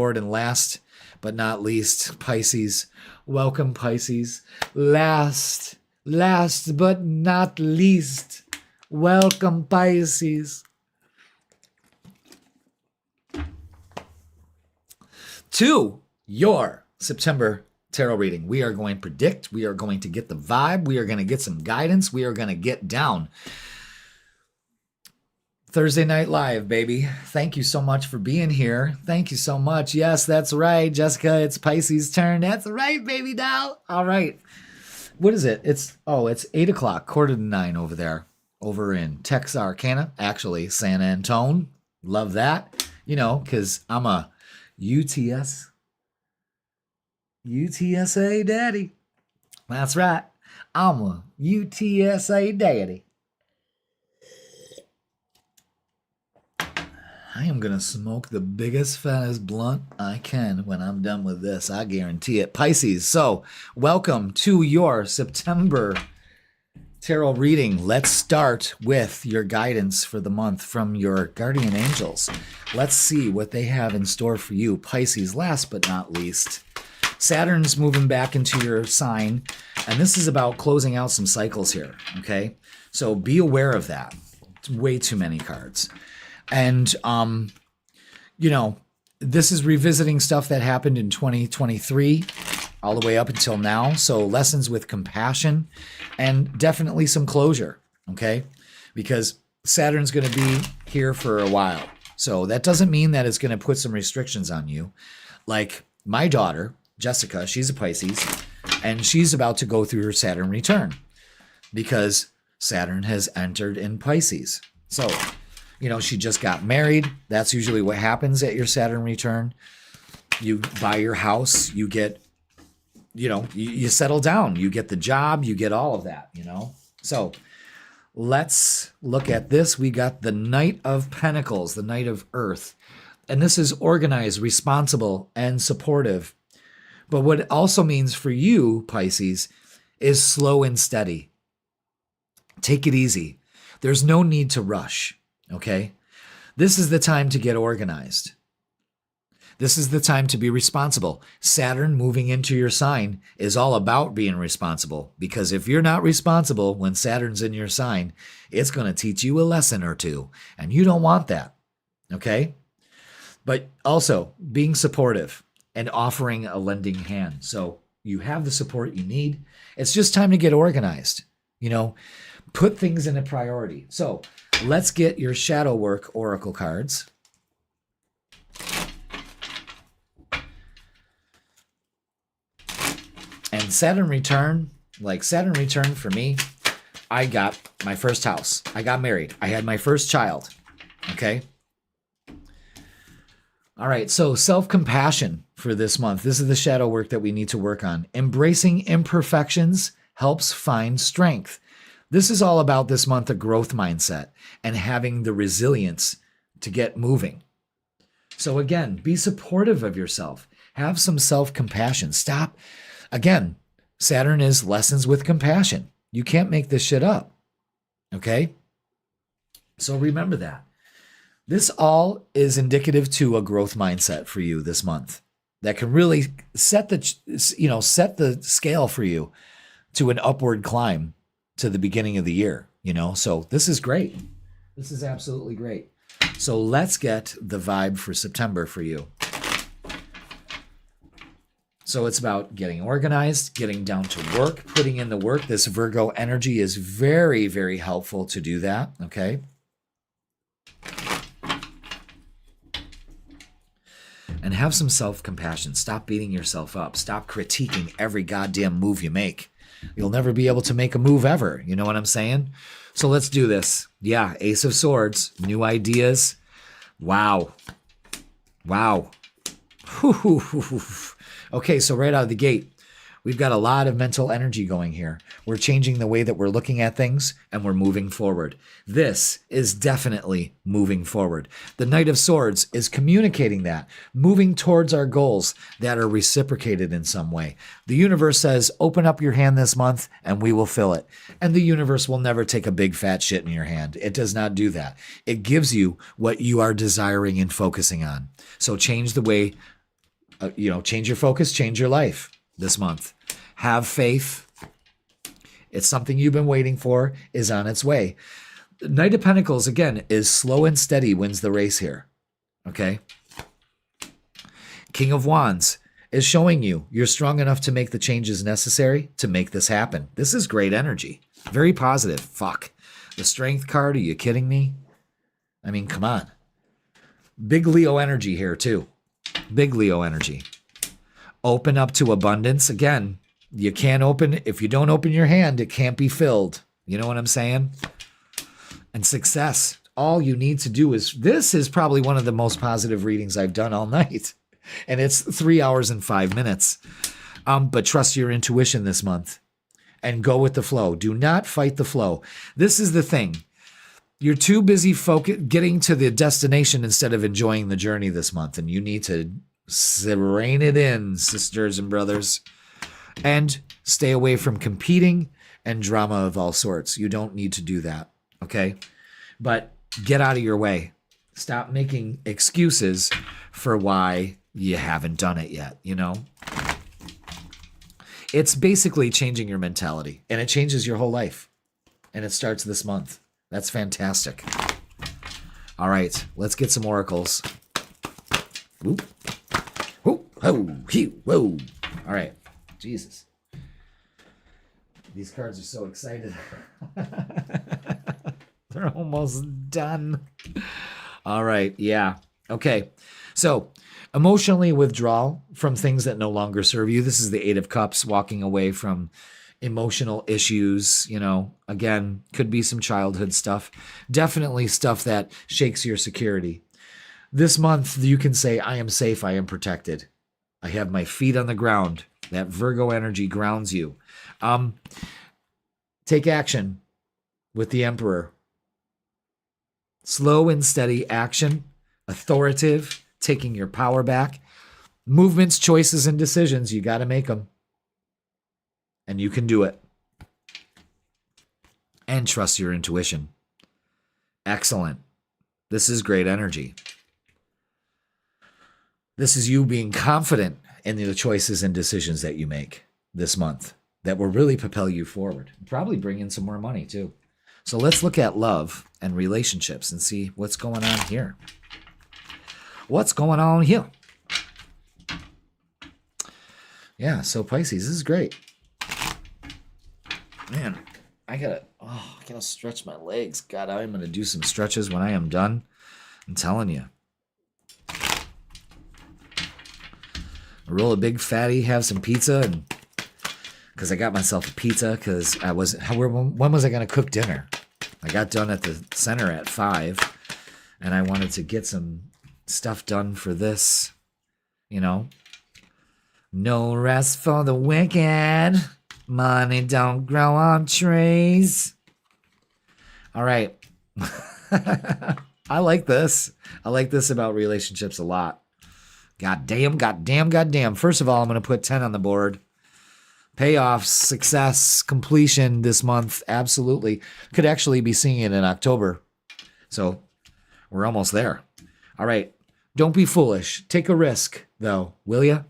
And last but not least, Pisces. Welcome, Pisces. Last but not least, welcome, Pisces. To your September tarot reading. We are going to predict. We are going to get the vibe. We are going to get some guidance. We are going to get down. Thursday Night Live, baby. Thank you so much for being here. Thank you so much. Yes, that's right, Jessica. It's Pisces' turn. That's right, baby doll. All right. What is it? It's 8 o'clock, 8:45 over there, over in Texarkana. Actually, San Antone. Love that. You know, because I'm a UTSA daddy. That's right. I'm a UTSA daddy. I am going to smoke the biggest, fattest blunt I can when I'm done with this. I guarantee it. Pisces, so welcome to your September tarot reading. Let's start with your guidance for the month from your guardian angels. Let's see what they have in store for you. Pisces, last but not least. Saturn's moving back into your sign, and this is about closing out some cycles here, okay? So be aware of that. It's way too many cards. And, this is revisiting stuff that happened in 2023 all the way up until now. So lessons with compassion and definitely some closure, okay? Because Saturn's going to be here for a while. So that doesn't mean that it's going to put some restrictions on you. Like my daughter, Jessica, she's a Pisces, and she's about to go through her Saturn return because Saturn has entered in Pisces. So she just got married. That's usually what happens at your Saturn return. You buy your house, you get, you settle down, you get the job, you get all of that, So let's look at this. We got the Knight of Pentacles, the Knight of Earth. And this is organized, responsible, and supportive. But what it also means for you, Pisces, is slow and steady. Take it easy. There's no need to rush. Okay? This is the time to get organized. This is the time to be responsible. Saturn moving into your sign is all about being responsible, because if you're not responsible when Saturn's in your sign, it's going to teach you a lesson or two, and you don't want that. Okay? But also being supportive and offering a lending hand. So you have the support you need. It's just time to get organized. Put things in a priority. So let's get your shadow work oracle cards. And Saturn return for me, I got my first house. I got married. I had my first child. Okay? All right, so self-compassion for this month. This is the shadow work that we need to work on. Embracing imperfections helps find strength. This is all about this month, a growth mindset and having the resilience to get moving. So again, be supportive of yourself. Have some self-compassion. Stop. Again, Saturn is lessons with compassion. You can't make this shit up. Okay? So remember that. This all is indicative to a growth mindset for you this month that can really set the scale for you to an upward climb to the beginning of the year, So this is great. This is absolutely great. So let's get the vibe for September for you. So it's about getting organized, getting down to work, putting in the work. This Virgo energy is very, very helpful to do that, okay? And have some self-compassion. Stop beating yourself up. Stop critiquing every goddamn move you make. You'll never be able to make a move ever. You know what I'm saying? So let's do this. Yeah, Ace of Swords, new ideas. Wow. Okay, so right out of the gate, we've got a lot of mental energy going here. We're changing the way that we're looking at things, and we're moving forward. This is definitely moving forward. The Knight of Swords is communicating that, moving towards our goals that are reciprocated in some way. The universe says, open up your hand this month, and we will fill it. And the universe will never take a big fat shit in your hand. It does not do that. It gives you what you are desiring and focusing on. So change the way change your focus, change your life this month. Have faith. It's something you've been waiting for, is on its way. Knight of Pentacles, again, is slow and steady wins the race here. Okay? King of Wands is showing you you're strong enough to make the changes necessary to make this happen. This is great energy. Very positive. Fuck. The Strength card, are you kidding me? I mean, come on. Big Leo energy here, too. Big Leo energy. Open up to abundance. Again, you can't open, if you don't open your hand, it can't be filled. You know what I'm saying? And success. All you need to do is, this is probably one of the most positive readings I've done all night. And it's 3 hours and 5 minutes. But trust your intuition this month and go with the flow. Do not fight the flow. This is the thing. You're too busy getting to the destination instead of enjoying the journey this month. And you need to rein it in, sisters and brothers. And stay away from competing and drama of all sorts. You don't need to do that. Okay? But get out of your way. Stop making excuses for why you haven't done it yet, you know? It's basically changing your mentality, and it changes your whole life. And it starts this month. That's fantastic. All right, let's get some oracles. Whoop. Whoop. Ho. Hew. Whoa. All right. Jesus. These cards are so excited. They're almost done. All right. Yeah. Okay. So, emotionally withdrawal from things that no longer serve you. This is the Eight of Cups, walking away from emotional issues. Again, could be some childhood stuff. Definitely stuff that shakes your security. This month, you can say, I am safe. I am protected. I have my feet on the ground. That Virgo energy grounds you. Take action with the Emperor. Slow and steady action. Authoritative. Taking your power back. Movements, choices, and decisions. You got to make them. And you can do it. And trust your intuition. Excellent. This is great energy. This is you being confident in the choices and decisions that you make this month that will really propel you forward. Probably bring in some more money too. So let's look at love and relationships and see what's going on here. What's going on here? Yeah, so Pisces, this is great. Man, I gotta stretch my legs. God, I'm gonna do some stretches when I am done. I'm telling you. Roll a big fatty, have some pizza, and because I got myself a pizza because when was I going to cook dinner? I got done at the center at 5, and I wanted to get some stuff done for this, No rest for the wicked. Money don't grow on trees. All right. I like this. I like this about relationships a lot. Goddamn. First of all, I'm going to put 10 on the board. Payoff, success, completion this month. Absolutely. Could actually be seeing it in October. So we're almost there. All right. Don't be foolish. Take a risk, though, will you?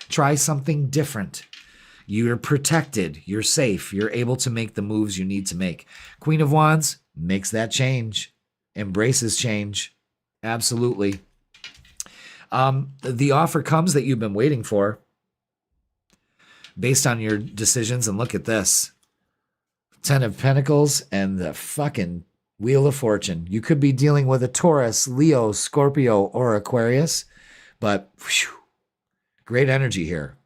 Try something different. You're protected. You're safe. You're able to make the moves you need to make. Queen of Wands makes that change. Embraces change. Absolutely. The offer comes that you've been waiting for based on your decisions. And look at this. 10 of Pentacles and the fucking Wheel of Fortune. You could be dealing with a Taurus, Leo, Scorpio, or Aquarius, but great energy here.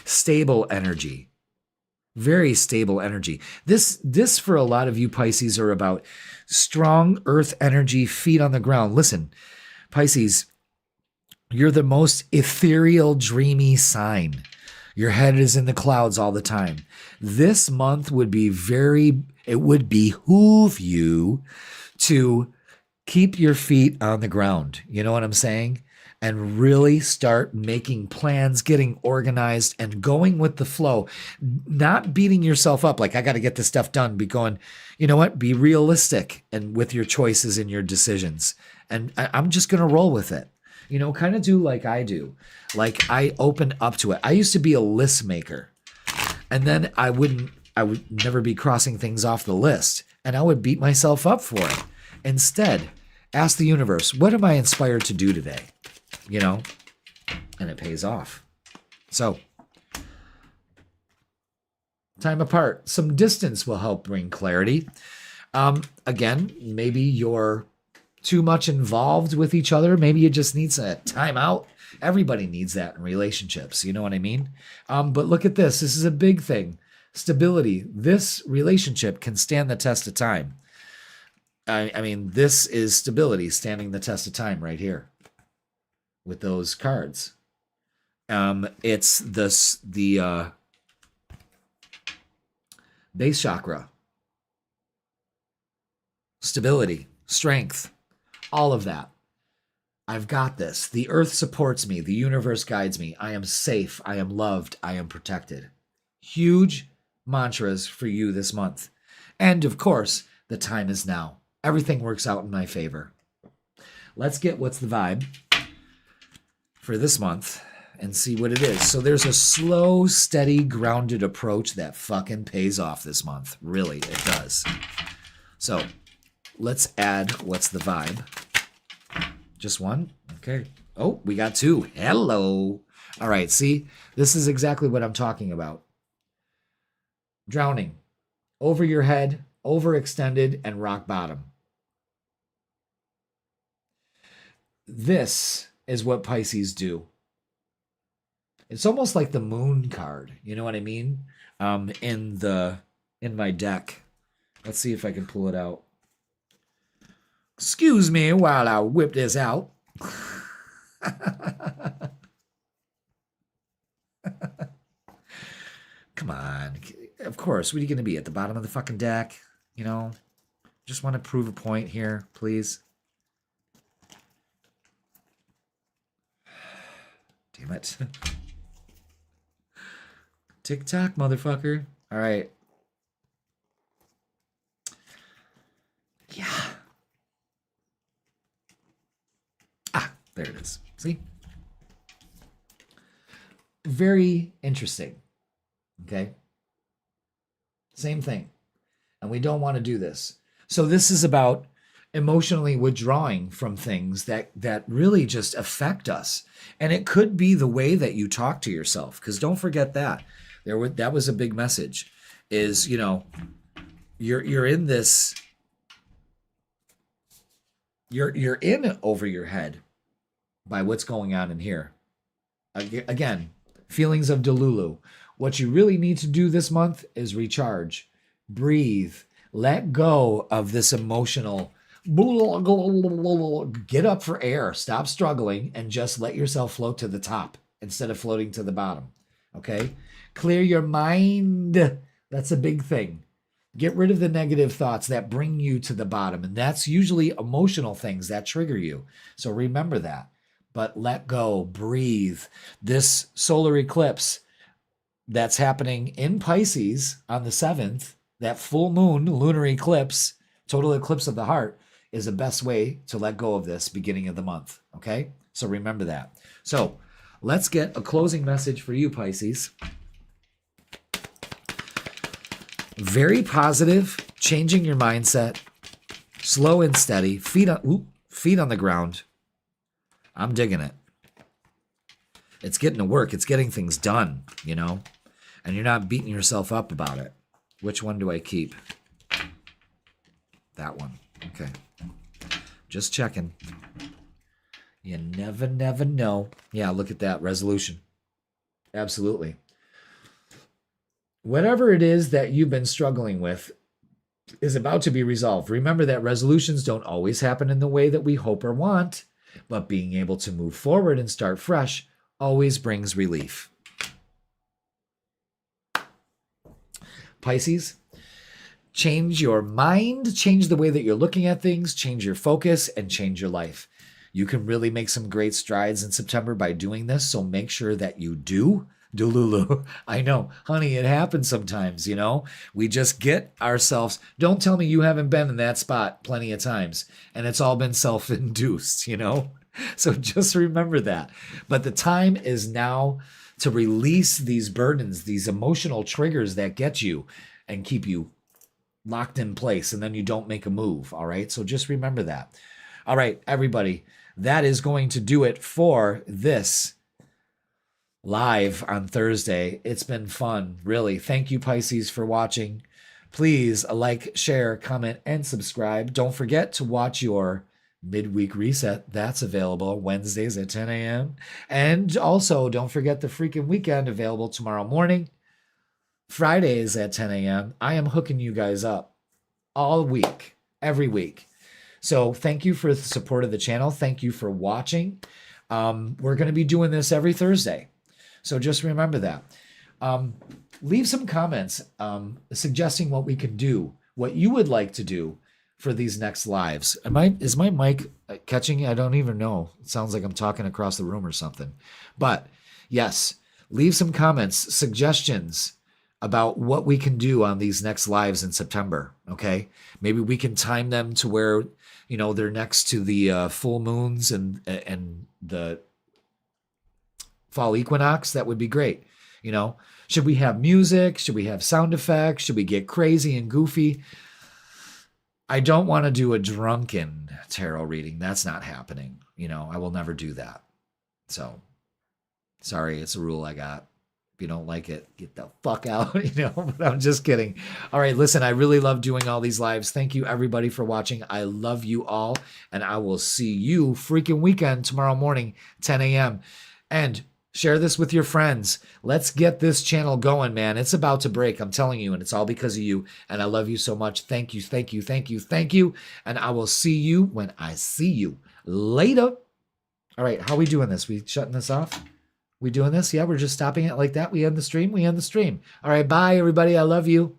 Stable energy. Very stable energy. This for a lot of you Pisces are about strong earth energy, feet on the ground. Listen, Pisces, you're the most ethereal, dreamy sign. Your head is in the clouds all the time. This month it would behoove you to keep your feet on the ground. You know what I'm saying? And really start making plans, getting organized, and going with the flow. Not beating yourself up like, I got to get this stuff done. Be going, you know what? Be realistic and with your choices and your decisions. And I'm just going to roll with it. Kind of do like I do. Like I open up to it. I used to be a list maker. And then I would never be crossing things off the list. And I would beat myself up for it. Instead, ask the universe, what am I inspired to do today? And it pays off. So, time apart. Some distance will help bring clarity. Again, maybe you're too much involved with each other. Maybe you just need a time out. Everybody needs that in relationships. You know what I mean? But look at this. This is a big thing. Stability. This relationship can stand the test of time. I mean, this is stability standing the test of time right here with those cards. It's the base chakra. Stability, strength, all of that. I've got this. The earth supports me. The universe guides me. I am safe. I am loved. I am protected. Huge mantras for you this month. And of course, the time is now. Everything works out in my favor. Let's get what's the vibe for this month and see what it is. So there's a slow, steady, grounded approach that fucking pays off this month. Really, it does. So let's add what's the vibe. Just one? Okay. Oh, we got two. Hello. All right, see? This is exactly what I'm talking about. Drowning. Over your head, overextended, and rock bottom. This is what Pisces do. It's almost like the moon card. You know what I mean? In my deck. Let's see if I can pull it out. Excuse me while I whip this out. Come on. Of course. What are you going to be? At the bottom of the fucking deck? Just want to prove a point here, please. Damn it. Tick-tock, motherfucker. All right. Yeah. There it is. See? Very interesting. Okay? Same thing. And we don't want to do this. So this is about emotionally withdrawing from things that really just affect us. And it could be the way that you talk to yourself, because don't forget that. That was a big message, is, you're in this, you're in over your head by what's going on in here. Again, feelings of Delulu. What you really need to do this month is recharge, breathe, let go of this emotional, get up for air, stop struggling, and just let yourself float to the top instead of floating to the bottom. Okay? Clear your mind. That's a big thing. Get rid of the negative thoughts that bring you to the bottom. And that's usually emotional things that trigger you. So remember that. But let go, breathe. This solar eclipse that's happening in Pisces on the 7th, that full moon lunar eclipse, total eclipse of the heart, is the best way to let go of this beginning of the month. Okay? So remember that. So let's get a closing message for you, Pisces. Very positive, changing your mindset, slow and steady, feet on the ground. I'm digging it. It's getting to work. It's getting things done, and you're not beating yourself up about it. Which one do I keep? That one. Okay. Just checking. You never know. Yeah, look at that resolution. Absolutely. Whatever it is that you've been struggling with is about to be resolved. Remember that resolutions don't always happen in the way that we hope or want, but being able to move forward and start fresh always brings relief. Pisces, change your mind, change the way that you're looking at things, change your focus, and change your life. You can really make some great strides in September by doing this, so make sure that you do. Delulu. I know, honey, it happens sometimes, We just get ourselves. Don't tell me you haven't been in that spot plenty of times, and it's all been self-induced, So just remember that. But the time is now to release these burdens, these emotional triggers that get you and keep you locked in place, and then you don't make a move. All right. So just remember that. All right, everybody, that is going to do it for this live on Thursday. It's been fun, really. Thank you, Pisces, for watching. Please like, share, comment, and subscribe. Don't forget to watch your midweek reset. That's available Wednesdays at 10 a.m. And also, don't forget the freaking weekend available tomorrow morning, Fridays at 10 a.m. I am hooking you guys up all week, every week. So thank you for the support of the channel. Thank you for watching. We're going to be doing this every Thursday. So just remember that. Leave some comments suggesting what we can do, what you would like to do for these next lives. Is my mic catching? I don't even know. It sounds like I'm talking across the room or something. But yes, leave some comments, suggestions about what we can do on these next lives in September. Okay. Maybe we can time them to where, you know, they're next to the full moons and the fall equinox. That would be great. You know, should we have music? Should we have sound effects? Should we get crazy and goofy? I don't want to do a drunken tarot reading. That's not happening. You know, I will never do that. So sorry, it's a rule I got. If you don't like it, get the fuck out, you know, but I'm just kidding. All right, listen, I really love doing all these lives. Thank you, everybody, for watching. I love you all, and I will see you freaking weekend tomorrow morning, 10 a.m. And share this with your friends. Let's get this channel going, man. It's about to break, I'm telling you, and it's all because of you, and I love you so much. Thank you, thank you, thank you, thank you, and I will see you when I see you. Later. All right, how are we doing this? We shutting this off? We doing this? Yeah, we're just stopping it like that. We end the stream. We end the stream. All right, bye, everybody. I love you.